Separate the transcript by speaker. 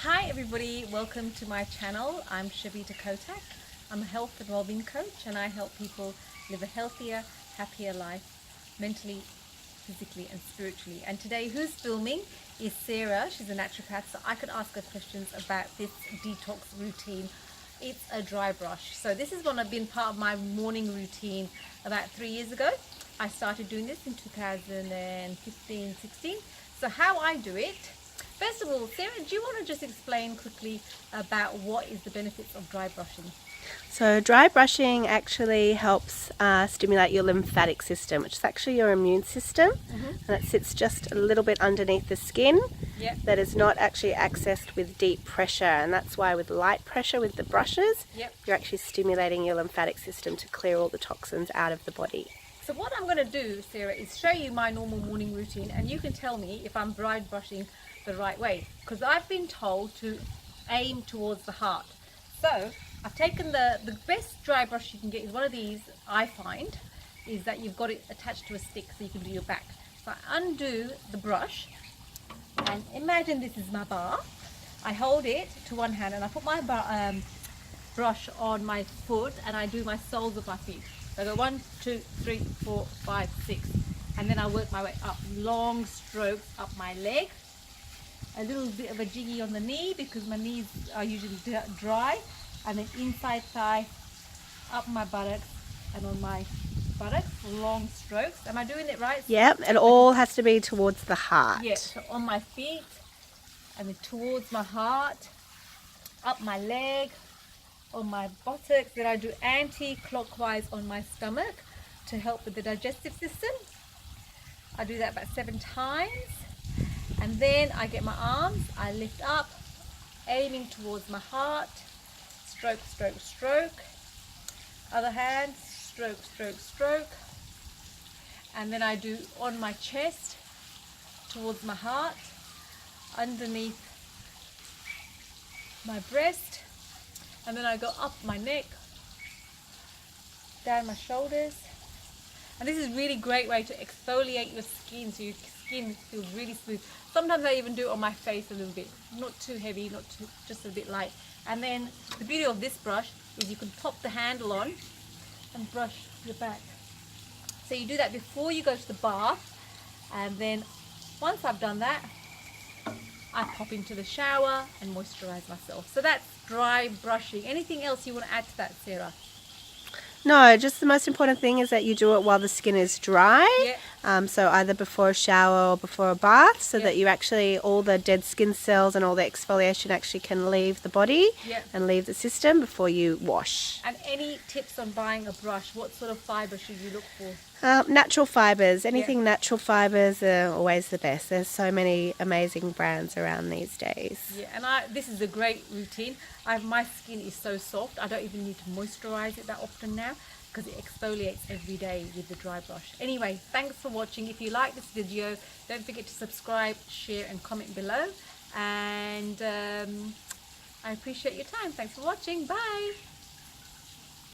Speaker 1: Hi everybody, welcome to my channel. I'm Shavita Kotak. I'm a health and wellbeing coach and I help people live a healthier, happier life, mentally, physically and spiritually. And today who's filming is Sarah. She's a naturopath, so I could ask her questions about this detox routine. It's a dry brush. So this is one I've been part of my morning routine about 3 years ago. I started doing this in 2015-16. So how I do it, first of all, Sarah, do you want to just explain quickly about what is the benefits of dry brushing?
Speaker 2: So dry brushing actually helps stimulate your lymphatic system, which is actually your immune system, and it sits just a little bit underneath the skin.
Speaker 1: Yep.
Speaker 2: That is not actually accessed with deep pressure, and that's why with light pressure with the brushes,
Speaker 1: Yep.
Speaker 2: you're actually stimulating your lymphatic system to clear all the toxins out of the body.
Speaker 1: So what I'm going to do, Sarah, is show you my normal morning routine and you can tell me if I'm dry brushing the right way, because I've been told to aim towards the heart. So I've taken the best dry brush you can get is one of these. I find is that you've got it attached to a stick so you can do your back. So I undo the brush and imagine this is my bar. I hold it to one hand and I put my brush on my foot and I do my soles of my feet. So I go 1, 2, 3, 4, 5, 6, and then I work my way up, long strokes up my leg. A little bit of a jiggy on the knee because my knees are usually dry, and then inside thigh, up my buttocks, and on my buttocks, long strokes. Am I doing it right?
Speaker 2: Yep, it all has to be towards the heart.
Speaker 1: Yes, so on my feet, and then towards my heart, up my leg, on my buttocks. Then I do anti-clockwise on my stomach to help with the digestive system. I do that about 7 times. And then I get my arms, I lift up, aiming towards my heart, stroke, stroke, stroke. Other hand, stroke, stroke, stroke. And then I do on my chest, towards my heart, underneath my breast. And then I go up my neck, down my shoulders. And this is a really great way to exfoliate your skin so your skin feels really smooth. Sometimes I even do it on my face a little bit, not too heavy, not too, just a bit light. And then the beauty of this brush is you can pop the handle on and brush your back. So you do that before you go to the bath, and then once I've done that, I pop into the shower and moisturize myself. So that's dry brushing. Anything else you want to add to that, Sarah?
Speaker 2: No, just the most important thing is that you do it while the skin is dry.
Speaker 1: Yep.
Speaker 2: So either before a shower or before a bath, so
Speaker 1: Yep.
Speaker 2: that you actually, all the dead skin cells and all the exfoliation actually can leave the body
Speaker 1: Yep.
Speaker 2: and leave the system before you wash.
Speaker 1: And any tips on buying a brush? What sort of fibre should you look for?
Speaker 2: Natural fibres, anything natural fibres are always the best. There's so many amazing brands around these days.
Speaker 1: Yeah, and this is a great routine. My skin is so soft, I don't even need to moisturize it that often now because it exfoliates every day with the dry brush. Anyway, thanks for watching. If you like this video, don't forget to subscribe, share and comment below. And I appreciate your time. Thanks for watching. Bye.